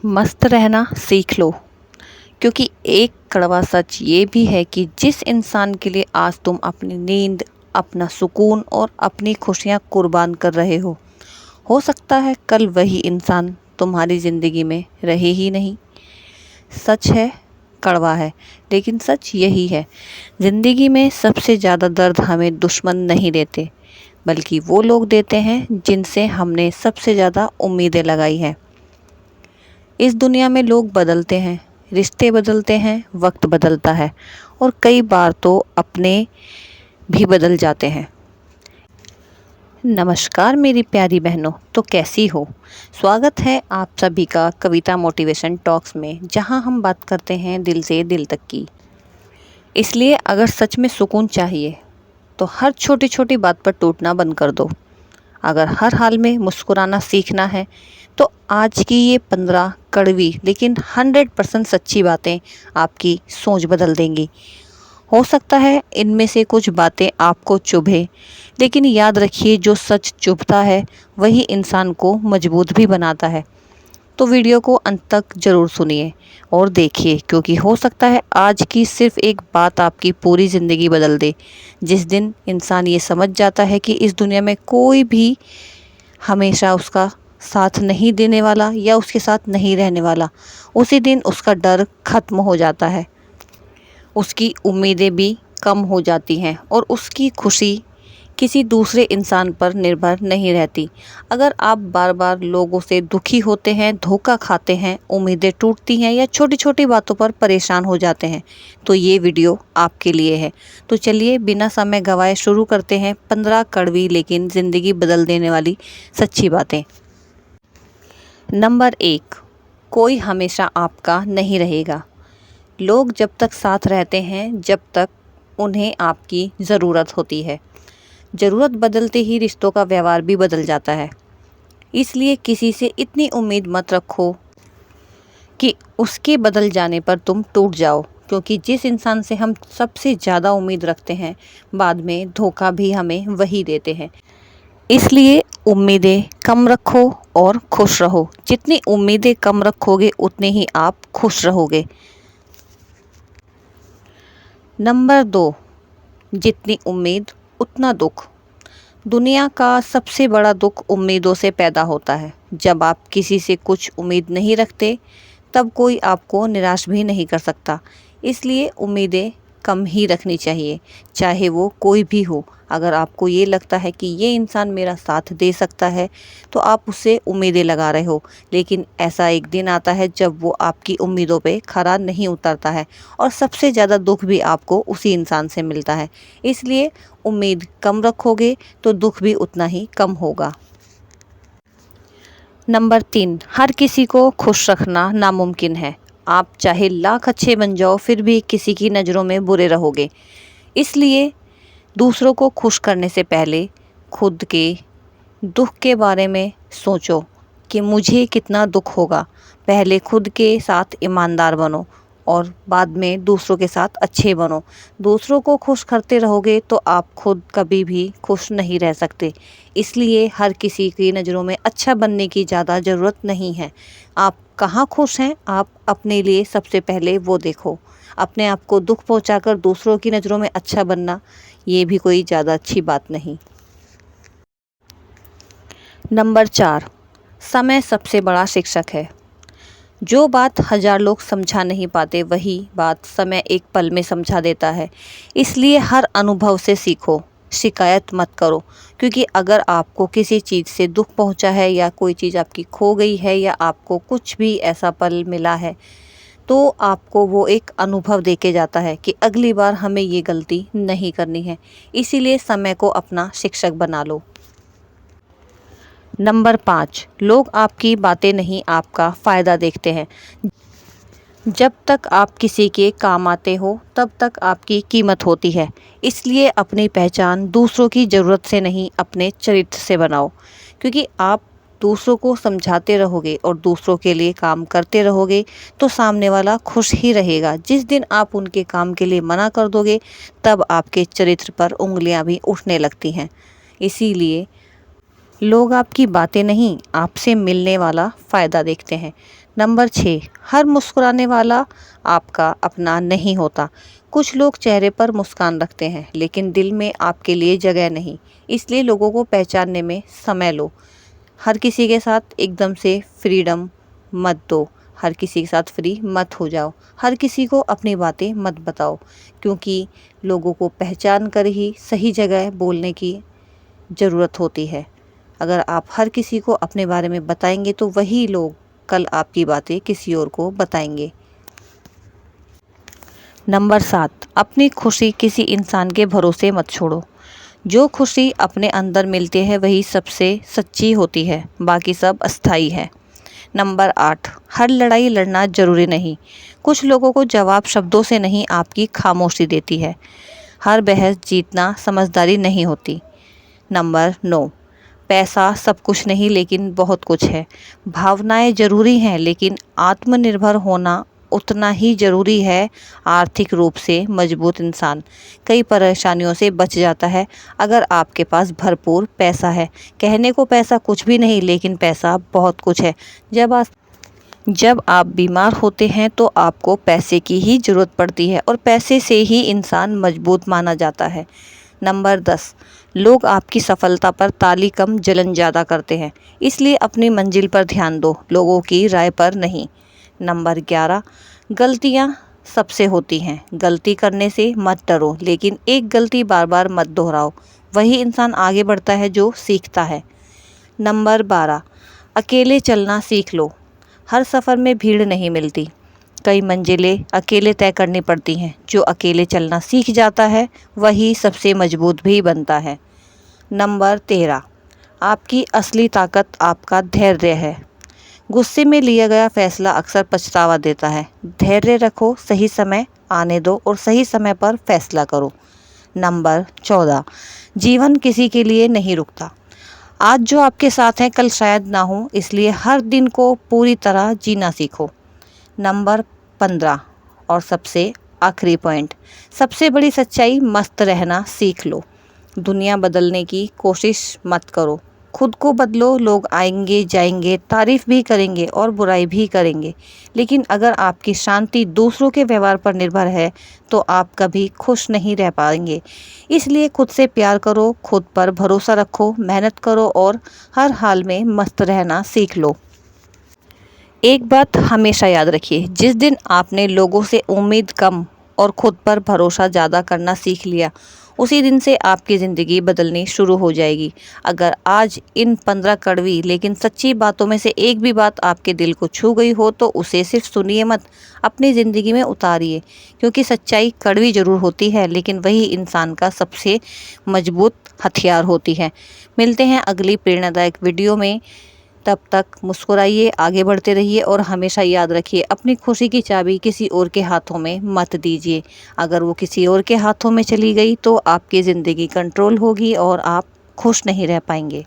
मस्त रहना सीख लो, क्योंकि एक कड़वा सच ये भी है कि जिस इंसान के लिए आज तुम अपनी नींद, अपना सुकून और अपनी खुशियाँ कुर्बान कर रहे हो सकता है कल वही इंसान तुम्हारी ज़िंदगी में रहे ही नहीं। सच है, कड़वा है, लेकिन सच यही है। ज़िंदगी में सबसे ज़्यादा दर्द हमें दुश्मन नहीं देते, बल्कि वो लोग देते हैं जिनसे हमने सबसे ज़्यादा उम्मीदें लगाई हैं। इस दुनिया में लोग बदलते हैं, रिश्ते बदलते हैं, वक्त बदलता है और कई बार तो अपने भी बदल जाते हैं। नमस्कार मेरी प्यारी बहनों, तो कैसी हो? स्वागत है आप सभी का कविता मोटिवेशन टॉक्स में, जहां हम बात करते हैं दिल से दिल तक की। इसलिए अगर सच में सुकून चाहिए तो हर छोटी छोटी बात पर टूटना बंद कर दो। अगर हर हाल में मुस्कुराना सीखना है तो आज की ये 15 कड़वी लेकिन 100% सच्ची बातें आपकी सोच बदल देंगी। हो सकता है इनमें से कुछ बातें आपको चुभे, लेकिन याद रखिए जो सच चुभता है वही इंसान को मजबूत भी बनाता है। तो वीडियो को अंत तक ज़रूर सुनिए और देखिए, क्योंकि हो सकता है आज की सिर्फ एक बात आपकी पूरी ज़िंदगी बदल दे। जिस दिन इंसान ये समझ जाता है कि इस दुनिया में कोई भी हमेशा उसका साथ नहीं देने वाला या उसके साथ नहीं रहने वाला, उसी दिन उसका डर खत्म हो जाता है, उसकी उम्मीदें भी कम हो जाती हैं और उसकी खुशी किसी दूसरे इंसान पर निर्भर नहीं रहती। अगर आप बार बार लोगों से दुखी होते हैं, धोखा खाते हैं, उम्मीदें टूटती हैं या छोटी छोटी बातों पर परेशान हो जाते हैं, तो ये वीडियो आपके लिए है। तो चलिए बिना समय गंवाए शुरू करते हैं 15 कड़वी लेकिन ज़िंदगी बदल देने वाली सच्ची बातें। नंबर 1, कोई हमेशा आपका नहीं रहेगा। लोग जब तक साथ रहते हैं जब तक उन्हें आपकी ज़रूरत होती है। ज़रूरत बदलते ही रिश्तों का व्यवहार भी बदल जाता है। इसलिए किसी से इतनी उम्मीद मत रखो कि उसके बदल जाने पर तुम टूट जाओ, क्योंकि जिस इंसान से हम सबसे ज़्यादा उम्मीद रखते हैं बाद में धोखा भी हमें वही देते हैं। इसलिए उम्मीदें कम रखो और खुश रहो। जितनी उम्मीदें कम रखोगे उतने ही आप खुश रहोगे। नंबर 2, जितनी उम्मीद उतना दुख। दुनिया का सबसे बड़ा दुख उम्मीदों से पैदा होता है। जब आप किसी से कुछ उम्मीद नहीं रखते तब कोई आपको निराश भी नहीं कर सकता। इसलिए उम्मीदें कम ही रखनी चाहिए, चाहे वो कोई भी हो। अगर आपको ये लगता है कि ये इंसान मेरा साथ दे सकता है तो आप उससे उम्मीदें लगा रहे हो, लेकिन ऐसा एक दिन आता है जब वो आपकी उम्मीदों पे खरा नहीं उतरता है और सबसे ज़्यादा दुख भी आपको उसी इंसान से मिलता है। इसलिए उम्मीद कम रखोगे तो दुख भी उतना ही कम होगा। नंबर 3, हर किसी को खुश रखना नामुमकिन है। आप चाहे लाख अच्छे बन जाओ फिर भी किसी की नज़रों में बुरे रहोगे। इसलिए दूसरों को खुश करने से पहले खुद के दुख के बारे में सोचो कि मुझे कितना दुख होगा। पहले खुद के साथ ईमानदार बनो और बाद में दूसरों के साथ अच्छे बनो। दूसरों को खुश करते रहोगे तो आप खुद कभी भी खुश नहीं रह सकते। इसलिए हर किसी की नज़रों में अच्छा बनने की ज़्यादा ज़रूरत नहीं है। आप कहाँ खुश हैं, आप अपने लिए सबसे पहले वो देखो। अपने आप को दुख पहुंचाकर दूसरों की नज़रों में अच्छा बनना, ये भी कोई ज़्यादा अच्छी बात नहीं। नंबर 4, समय सबसे बड़ा शिक्षक है। जो बात 1000 लोग समझा नहीं पाते वही बात समय एक पल में समझा देता है। इसलिए हर अनुभव से सीखो, शिकायत मत करो, क्योंकि अगर आपको किसी चीज़ से दुख पहुंचा है या कोई चीज़ आपकी खो गई है या आपको कुछ भी ऐसा पल मिला है तो आपको वो एक अनुभव देके जाता है कि अगली बार हमें ये गलती नहीं करनी है। इसीलिए समय को अपना शिक्षक बना लो। नंबर 5, लोग आपकी बातें नहीं आपका फ़ायदा देखते हैं। जब तक आप किसी के काम आते हो तब तक आपकी कीमत होती है। इसलिए अपनी पहचान दूसरों की ज़रूरत से नहीं अपने चरित्र से बनाओ, क्योंकि आप दूसरों को समझाते रहोगे और दूसरों के लिए काम करते रहोगे तो सामने वाला खुश ही रहेगा। जिस दिन आप उनके काम के लिए मना कर दोगे तब आपके चरित्र पर उंगलियां भी उठने लगती हैं। इसीलिए लोग आपकी बातें नहीं आपसे मिलने वाला फ़ायदा देखते हैं। नंबर 6, हर मुस्कुराने वाला आपका अपना नहीं होता। कुछ लोग चेहरे पर मुस्कान रखते हैं लेकिन दिल में आपके लिए जगह नहीं, इसलिए लोगों को पहचानने में समय लो। हर किसी के साथ एकदम से फ्रीडम मत दो, हर किसी के साथ फ्री मत हो जाओ, हर किसी को अपनी बातें मत बताओ, क्योंकि लोगों को पहचान कर ही सही जगह बोलने की ज़रूरत होती है। अगर आप हर किसी को अपने बारे में बताएंगे तो वही लोग कल आपकी बातें किसी और को बताएंगे। नंबर 7, अपनी खुशी किसी इंसान के भरोसे मत छोड़ो। जो खुशी अपने अंदर मिलती है वही सबसे सच्ची होती है, बाकी सब अस्थाई है। नंबर 8, हर लड़ाई लड़ना जरूरी नहीं। कुछ लोगों को जवाब शब्दों से नहीं, आपकी खामोशी देती है। हर बहस जीतना समझदारी नहीं होती। नंबर 9, पैसा सब कुछ नहीं लेकिन बहुत कुछ है। भावनाएं जरूरी हैं लेकिन आत्मनिर्भर होना उतना ही जरूरी है। आर्थिक रूप से मजबूत इंसान कई परेशानियों से बच जाता है अगर आपके पास भरपूर पैसा है। कहने को पैसा कुछ भी नहीं लेकिन पैसा बहुत कुछ है। जब आप बीमार होते हैं तो आपको पैसे की ही ज़रूरत पड़ती है और पैसे से ही इंसान मजबूत माना जाता है। नंबर 10, लोग आपकी सफलता पर ताली कम जलन ज़्यादा करते हैं, इसलिए अपनी मंजिल पर ध्यान दो, लोगों की राय पर नहीं। नंबर 11, गलतियाँ सबसे होती हैं, गलती करने से मत डरो लेकिन एक गलती बार बार मत दोहराओ, वही इंसान आगे बढ़ता है जो सीखता है। नंबर 12, अकेले चलना सीख लो। हर सफ़र में भीड़ नहीं मिलती, कई मंजिलें अकेले तय करनी पड़ती हैं। जो अकेले चलना सीख जाता है वही सबसे मजबूत भी बनता है। नंबर 13, आपकी असली ताकत आपका धैर्य है। गुस्से में लिया गया फैसला अक्सर पछतावा देता है। धैर्य रखो, सही समय आने दो और सही समय पर फैसला करो। नंबर 14, जीवन किसी के लिए नहीं रुकता। आज जो आपके साथ है कल शायद ना हो, इसलिए हर दिन को पूरी तरह जीना सीखो। नंबर 15 और सबसे आखिरी पॉइंट, सबसे बड़ी सच्चाई, मस्त रहना सीख लो। दुनिया बदलने की कोशिश मत करो, खुद को बदलो। लोग आएंगे जाएंगे, तारीफ भी करेंगे और बुराई भी करेंगे, लेकिन अगर आपकी शांति दूसरों के व्यवहार पर निर्भर है तो आप कभी खुश नहीं रह पाएंगे। इसलिए खुद से प्यार करो, खुद पर भरोसा रखो, मेहनत करो और हर हाल में मस्त रहना सीख लो। एक बात हमेशा याद रखिए, जिस दिन आपने लोगों से उम्मीद कम और खुद पर भरोसा ज़्यादा करना सीख लिया, उसी दिन से आपकी ज़िंदगी बदलनी शुरू हो जाएगी। अगर आज इन 15 कड़वी लेकिन सच्ची बातों में से एक भी बात आपके दिल को छू गई हो तो उसे सिर्फ सुनिए मत, अपनी ज़िंदगी में उतारिए, क्योंकि सच्चाई कड़वी ज़रूर होती है लेकिन वही इंसान का सबसे मजबूत हथियार होती है। मिलते हैं अगली प्रेरणादायक वीडियो में, तब तक मुस्कुराइए, आगे बढ़ते रहिए और हमेशा याद रखिए, अपनी खुशी की चाबी किसी और के हाथों में मत दीजिए। अगर वो किसी और के हाथों में चली गई तो आपकी ज़िंदगी कंट्रोल होगी और आप खुश नहीं रह पाएंगे।